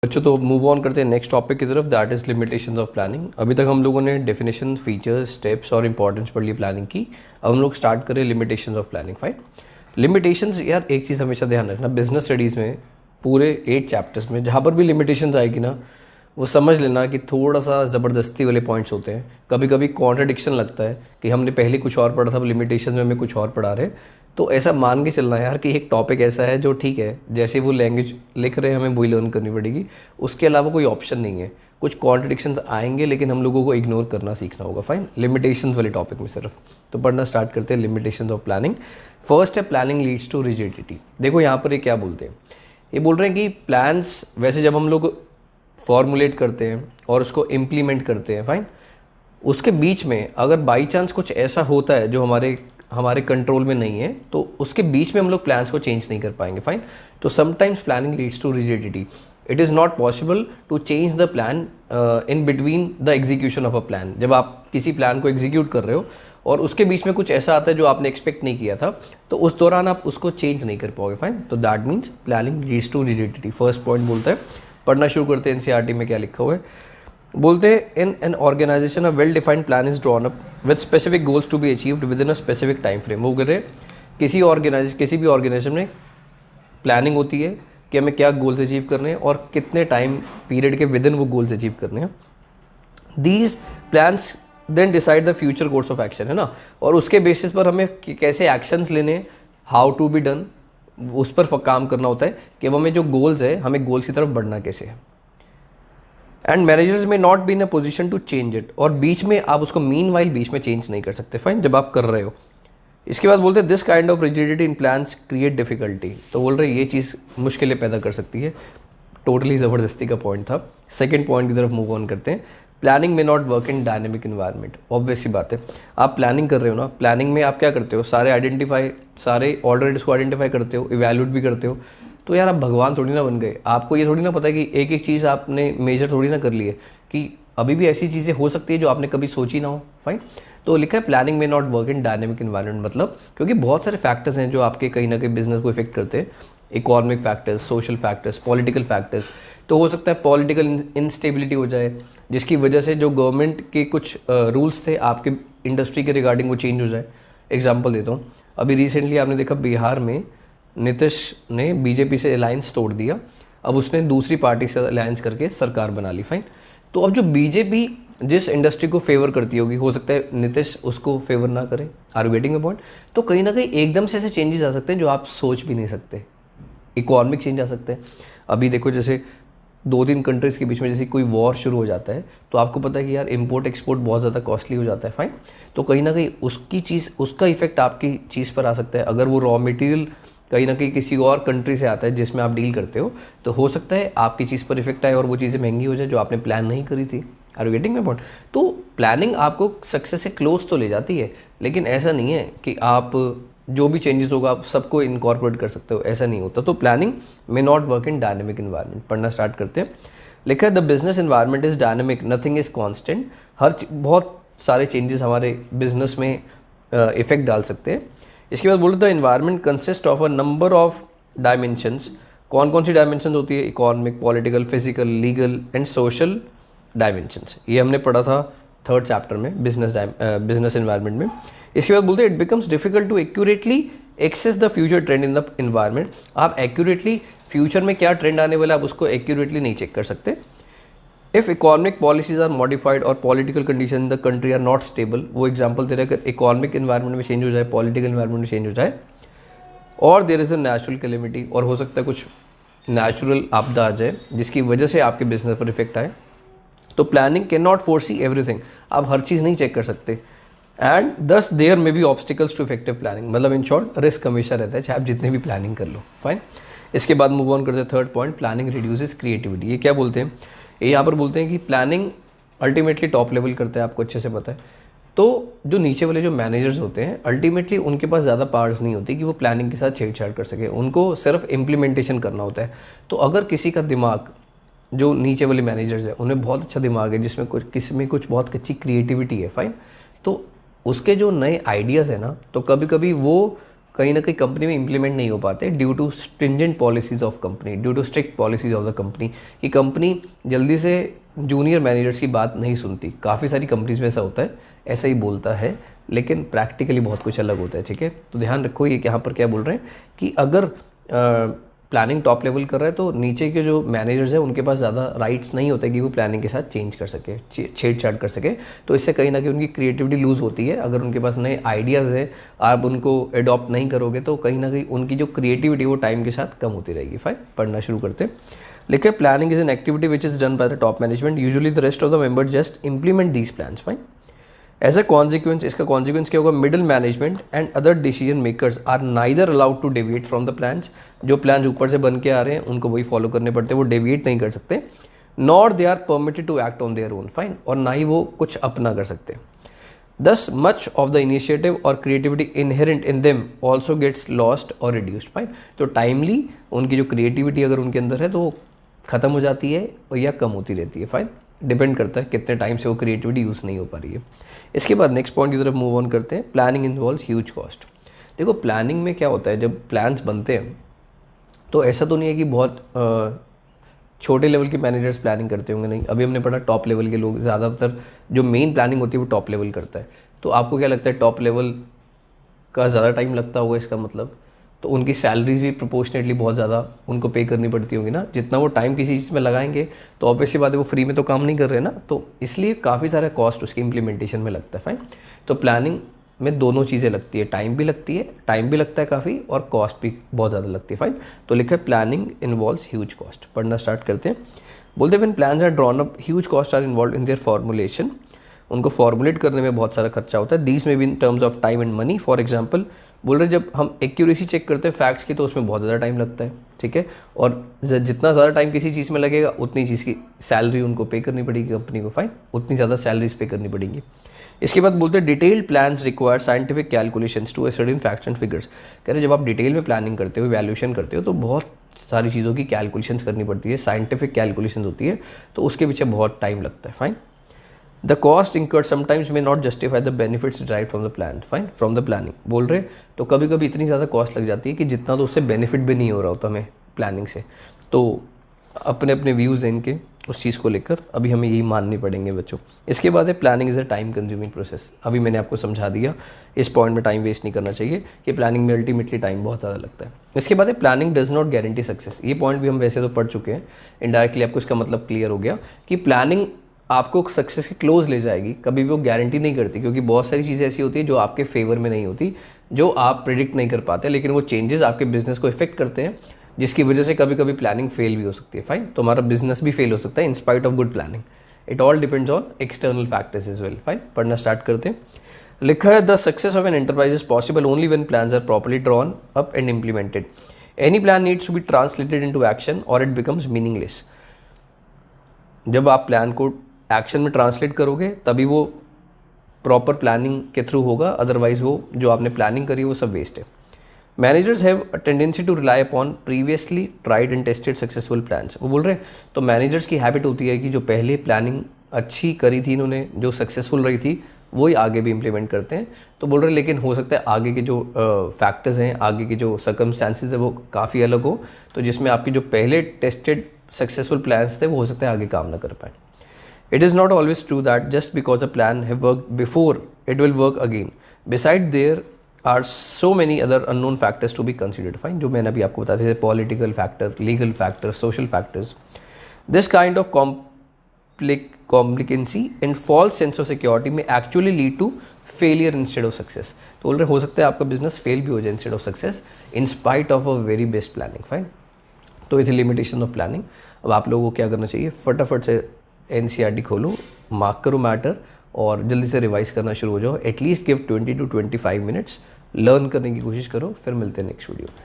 बच्चों तो move on करते हैं नेक्स्ट टॉपिक की तरफ, that is limitations of planning. अभी तक हम लोगों ने डेफिनेशन, फीचर्स, स्टेप्स और इंपॉर्टेंस पढ़ ली प्लानिंग की। अब हम लोग स्टार्ट करें limitations of planning. Fine, limitations यार एक चीज़ हमेशा ध्यान रखना, बिजनेस स्टडीज़ में पूरे 8 चैप्टर्स में जहाँ पर भी लिमिटेशंस आएगी ना, वो समझ लेना कि थोड़ा सा ज़बरदस्ती वाले पॉइंट्स होते हैं। कभी कभी कॉन्ट्रडिक्शन लगता है कि हमने पहले कुछ और पढ़ा था, अब लिमिटेशन में हमें कुछ और पढ़ा रहे। तो ऐसा मान के चलना है यार कि एक टॉपिक ऐसा है जो ठीक है, जैसे वो लैंग्वेज लिख रहे हैं हमें वही लर्न करनी पड़ेगी, उसके अलावा कोई ऑप्शन नहीं है। कुछ कॉन्ट्रडिक्शंस आएंगे लेकिन हम लोगों को इग्नोर करना सीखना होगा। फाइन, लिमिटेशंस वाले टॉपिक में सिर्फ तो पढ़ना स्टार्ट करते हैं लिमिटेशंस ऑफ प्लानिंग। फर्स्ट है प्लानिंग लीड्स टू रिजिडिटी। देखो यहाँ पर ये क्या बोलते हैं, ये बोल रहे हैं कि प्लान्स वैसे जब हम लोग फॉर्मुलेट करते हैं और उसको इम्प्लीमेंट करते हैं, फाइन, उसके बीच में अगर बाई चांस कुछ ऐसा होता है जो हमारे कंट्रोल में नहीं है, तो उसके बीच में हम लोग प्लान्स को चेंज नहीं कर पाएंगे। फाइन, तो sometimes planning leads to rigidity. It is not possible to change the plan in between the execution of a plan. जब आप किसी प्लान को एग्जीक्यूट कर रहे हो और उसके बीच में कुछ ऐसा आता है जो आपने एक्सपेक्ट नहीं किया था, तो उस दौरान आप उसको चेंज नहीं कर पाओगे। फाइन, तो that means planning leads to rigidity. First point बोलता है, पढ़ना शुरू करते हैं। एनसीईआरटी में क्या लिखा हुआ है, बोलते हैं in an organisation a well defined plan is drawn up with specific goals to be achieved within a specific time frame. वो कह रहे किसी भी ऑर्गेनाइजेशन में प्लानिंग होती है कि हमें क्या गोल्स अचीव करने हैं और कितने टाइम पीरियड के विद इन वो गोल्स अचीव करने हैं। These plans then decide the future course of action, है ना, और उसके बेसिस पर हमें कैसे एक्शंस लेने, हाउ टू बी डन, उस पर काम करना होता है कि अब हमें जो गोल्स है, हमें गोल्स की तरफ बढ़ना कैसे है। And managers may not be in a position to change it, और बीच में आप उसको मीनवाइल बीच में चेंज नहीं कर सकते। फाइन, जब आप कर रहे हो। इसके बाद बोलते हैं this kind of rigidity in plans create difficulty. तो बोल रहे ये चीज़ मुश्किलें पैदा कर सकती है। टोटली ज़बरदस्ती का पॉइंट था। सेकेंड पॉइंट की तरफ मूव ऑन करते हैं। प्लानिंग में not work in dynamic environment. Obvious सी बात है, आप प्लानिंग कर रहे हो ना, प्लानिंग में आप क्या करते हो, सारे ऑल्टरनेटिव्स को आइडेंटिफाई करते हो, इवैल्यूएट भी करते हो। तो यार आप भगवान थोड़ी ना बन गए। आपको ये थोड़ी ना पता है कि एक एक चीज़ आपने मेजर थोड़ी ना कर ली है, कि अभी भी ऐसी चीज़ें हो सकती है जो आपने कभी सोची ना हो। फाइन, तो लिखा है प्लानिंग में not work in dynamic environment, मतलब क्योंकि बहुत सारे फैक्टर्स हैं जो आपके कहीं ना कहीं बिजनेस को इफेक्ट करते हैं। Economic factors, social factors, political factors. तो हो सकता है पॉलिटिकल इंस्टेबिलिटी हो जाए, जिसकी वजह से जो गवर्नमेंट के कुछ रूल्स थे आपके इंडस्ट्री के रिगार्डिंग वो चेंज हो जाए। एग्जाम्पल देता हूँ, अभी रिसेंटली आपने देखा बिहार में नीतीश ने बीजेपी से अलायंस तोड़ दिया। अब उसने दूसरी पार्टी से अलायंस करके सरकार बना ली। फाइन, तो अब जो बीजेपी जिस इंडस्ट्री को फेवर करती होगी, हो सकता है नीतीश उसको फेवर ना करे। Are you getting a point? तो कहीं ना कहीं एकदम से ऐसे चेंजेस आ सकते हैं जो आप सोच भी नहीं सकते। इकोनॉमिक चेंज आ सकते हैं। अभी देखो, जैसे 2-3 कंट्रीज़ के बीच में जैसे कोई वॉर शुरू हो जाता है, तो आपको पता है कि यार इम्पोर्ट एक्सपोर्ट बहुत ज़्यादा कॉस्टली हो जाता है। फाइन, तो कहीं ना कहीं उसका इफेक्ट आपकी चीज़ पर आ सकता है। अगर वो रॉ मटेरियल कहीं ना कहीं किसी और कंट्री से आता है जिसमें आप डील करते हो, तो हो सकता है आपकी चीज़ पर इफेक्ट आए और वो चीज़ें महंगी हो जाए जो आपने प्लान नहीं करी थी। Are you getting my point? तो प्लानिंग आपको सक्सेस से क्लोज तो ले जाती है, लेकिन ऐसा नहीं है कि आप जो भी चेंजेस होगा आप सबको इनकॉर्पोरेट कर सकते हो, ऐसा नहीं होता। तो प्लानिंग में not work in dynamic environment. पढ़ना स्टार्ट करते हैं। लिखा है the business environment is dynamic, nothing is constant. बहुत सारे चेंजेस हमारे बिजनेस में इफेक्ट डाल सकते हैं। इसके बाद बोले the environment consist of a number of dimensions. कौन कौन सी डायमेंशन होती है? Economic, political, physical, legal and social dimensions. ये हमने पढ़ा था 3rd चैप्टर में, बिजनेस इन्वायरमेंट में। इसके बाद बोलते हैं it becomes difficult to accurately access the future trend in the environment. आप एक्यूरेटली फ्यूचर में क्या ट्रेंड आने वाला है आप उसको एक्यूरेटली नहीं चेक कर सकते। If economic policies are modified और political condition in the country are not stable. वो एग्जाम्पल दे रहा है, अगर इकोनॉमिक इन्वायरमेंट में चेंज हो जाए, पॉलिटिकल इन्वायरमेंट में चेंज हो जाए, और there is a natural calamity, और हो सकता है कुछ नेचुरल आपदा आ जाए जिसकी वजह से आपके बिजनेस पर इफेक्ट आए, तो planning can not foresee everything. आप हर चीज़ नहीं चेक कर सकते। And thus there may be obstacles to effective planning, मतलब इन शॉर्ट रिस्क हमेशा रहता है चाहे आप जितने भी प्लानिंग कर लो। फाइन, इसके बाद मूव ऑन करते हैं 3rd point, planning reduces creativity. ये क्या बोलते हैं? ये यहाँ पर बोलते हैं कि प्लानिंग अल्टीमेटली टॉप लेवल करता है, आपको अच्छे से पता है। तो जो नीचे वाले जो मैनेजर्स होते हैं, अल्टीमेटली उनके पास ज़्यादा पावर्स नहीं होती कि वो प्लानिंग के साथ छेड़छाड़ कर सके, उनको सिर्फ इम्प्लीमेंटेशन करना होता है। तो अगर किसी का दिमाग, जो नीचे वाले मैनेजर्स हैं उनमें बहुत अच्छा दिमाग है, जिसमें किसी में कुछ बहुत अच्छी क्रिएटिविटी है, फाइन, तो उसके जो नए आइडियाज़ है ना, तो कभी कभी वो कहीं ना कहीं कंपनी में इंप्लीमेंट नहीं हो पाते due to stringent policies of company, due to strict policies of the company, कि कंपनी जल्दी से जूनियर मैनेजर्स की बात नहीं सुनती। काफ़ी सारी कंपनीज में ऐसा होता है, ऐसा ही बोलता है, लेकिन प्रैक्टिकली बहुत कुछ अलग होता है। ठीक है, तो ध्यान रखो ये यहाँ पर क्या बोल रहे हैं कि अगर प्लानिंग टॉप लेवल कर रहा है तो नीचे के जो मैनेजर्स हैं उनके पास ज़्यादा राइट्स नहीं होते कि वो प्लानिंग के साथ चेंज कर सके, छेड़छाड़ कर सके। तो इससे कहीं ना कहीं उनकी क्रिएटिविटी लूज होती है। अगर उनके पास नए आइडियाज़ है, आप उनको अडॉप्ट नहीं करोगे तो कहीं ना कहीं उनकी जो क्रिएटिविटी वो टाइम के साथ कम होती रहेगी। फाइन, पढ़ना शुरू करते हैं। लिखे planning is an activity which is done by the top management, usually the rest of the member just implement these plans. Fine, as a consequence, इसका कॉन्सिक्वेंस क्या होगा, middle management and other decision makers are neither allowed to deviate from the plans. जो plans ऊपर से बन के आ रहे हैं उनको वही फॉलो करने पड़ते हैं, वो डेविएट नहीं कर सकते। Nor they are permitted to act on their own. Fine, और ना ही वो कुछ अपना कर सकते। Thus much of the initiative or creativity inherent in them also gets lost or reduced. Fine, तो टाइमली उनकी जो क्रिएटिविटी अगर उनके अंदर है तो वो खत्म हो जाती है और या कम होती रहती है। फाइन, डिपेंड करता है कितने टाइम से वो क्रिएटिविटी यूज़ नहीं हो पा रही है। इसके बाद नेक्स्ट पॉइंट की तरफ मूव ऑन करते हैं। Planning involves huge cost. देखो प्लानिंग में क्या होता है, जब प्लान्स बनते हैं तो ऐसा तो नहीं है कि बहुत छोटे लेवल के मैनेजर्स प्लानिंग करते होंगे, नहीं। अभी हमने पढ़ा टॉप लेवल के लोग, ज़्यादातर जो मेन प्लानिंग होती है वो टॉप लेवल करता है। तो आपको क्या लगता है, टॉप लेवल का ज़्यादा टाइम लगता होगा इसका मतलब? तो उनकी सैलरीज भी प्रोपोर्शनेटली बहुत ज़्यादा उनको पे करनी पड़ती होगी ना। जितना वो टाइम किसी चीज़ में लगाएंगे तो ऑब्वियसली बात है वो फ्री में तो काम नहीं कर रहे ना, तो इसलिए काफ़ी सारा कॉस्ट उसके इम्प्लीमेंटेशन में लगता है। फाइन, तो प्लानिंग में दोनों चीज़ें लगती है, टाइम भी लगता है काफ़ी, और कॉस्ट भी बहुत ज़्यादा लगती है। फाइन, तो लिखा है प्लानिंग इन्वॉल्व्स ह्यूज कॉस्ट। पढ़ना स्टार्ट करते हैं। बोलते हैं when plans are drawn up huge cost are involve in their formulation. उनको फॉर्मुलेट करने में बहुत सारा खर्चा होता है। दीज में भी in terms of time and money. For example बोल रहे जब हम एक्यूरेसी चेक करते हैं फैक्ट्स की तो उसमें बहुत ज़्यादा टाइम लगता है। ठीक है, और जितना ज़्यादा टाइम किसी चीज़ में लगेगा उतनी चीज़ की सैलरी उनको पे करनी पड़ेगी कंपनी को। फाइन, उतनी ज़्यादा सैलरीज पे करनी पड़ेंगी। इसके बाद बोलते हैं detailed plans require scientific calculations to ascertain facts and figures. कह रहे जब आप डिटेल में प्लानिंग करते हो, वैल्यूएशन करते हो, तो बहुत सारी चीज़ों की कैलकुलेशंस करनी पड़ती है, साइंटिफिक कैलकुलेशंस होती है, तो उसके पीछे बहुत टाइम लगता है। Fine, the cost incurred sometimes may not justify the benefits derive from the plan. Fine, from the planning बोल रहे तो कभी कभी इतनी ज़्यादा कॉस्ट लग जाती है कि जितना तो उससे बेनिफिट भी नहीं हो रहा होता हमें प्लानिंग से। तो अपने अपने व्यूज़ हैं इनके उस चीज़ को लेकर, अभी हमें यही मानने पड़ेंगे बच्चों। इसके बाद है planning is a time consuming process. अभी मैंने आपको समझा दिया, इस पॉइंट में टाइम वेस्ट नहीं करना चाहिए कि प्लानिंग में अल्टीमेटली टाइम बहुत ज़्यादा लगता है। इसके बाद है planning does not guarantee success. ये पॉइंट भी हम वैसे तो पढ़ चुके हैं, इनडायरेक्टली आपको इसका मतलब क्लियर हो गया कि प्लानिंग आपको सक्सेस के क्लोज ले जाएगी, कभी भी वो गारंटी नहीं करती, क्योंकि बहुत सारी चीज़ें ऐसी होती है जो आपके फेवर में नहीं होती, जो आप प्रिडिक्ट नहीं कर पाते, लेकिन वो चेंजेस आपके बिजनेस को इफेक्ट करते हैं, जिसकी वजह से कभी कभी प्लानिंग फेल भी हो सकती है। फाइन, तो हमारा बिजनेस भी फेल हो सकता है in spite of good planning. It all depends on external factors as well. Fine, पढ़ना स्टार्ट करते हैं। लिखा है the success of an enterprise is possible only when plans are properly drawn up and implemented. Any plan needs to be translated into action और it becomes meaningless. जब आप plan को action में ट्रांसलेट करोगे तभी वो प्रॉपर प्लानिंग के through होगा, अदरवाइज वो जो आपने प्लानिंग करी वो सब वेस्ट है। Managers have a tendency to rely upon previously tried and tested successful plans. वो बोल रहे हैं तो मैनेजर्स की हैबिट होती है कि जो पहले प्लानिंग अच्छी करी थी इन्होंने, जो सक्सेसफुल रही थी, वही आगे भी इंप्लीमेंट करते हैं। तो बोल रहे लेकिन हो सकता है आगे के जो फैक्टर्स हैं, आगे के जो सर्कमस्टांसेस है वो काफ़ी अलग हो, तो जिसमें आपके जो पहले टेस्टेड सक्सेसफुल प्लान्स थे वो हो सकता है आगे काम ना कर पाए। It is not always true that just because a plan have worked before, it will work again. Besides, there are so many other unknown factors to be considered. Fine, जो मैंने अभी आपको बताया, जैसे political factor, legal factor, social factors. This kind of complicancy and false sense of security may actually lead to failure instead of success. तो बोल रहे हो सकता है आपका बिजनेस फेल भी हो जाए instead of success in spite of a very best planning. Fine, तो इस लिमिटेशन ऑफ प्लानिंग। अब आप लोगों को क्या करना चाहिए, फटाफट से NCERT खोलो, मार्क करो मैटर और जल्दी से रिवाइज करना शुरू हो जाओ। At least give 20 to 25 minutes, learn करने की कोशिश करो। फिर मिलते हैं नेक्स्ट वीडियो में।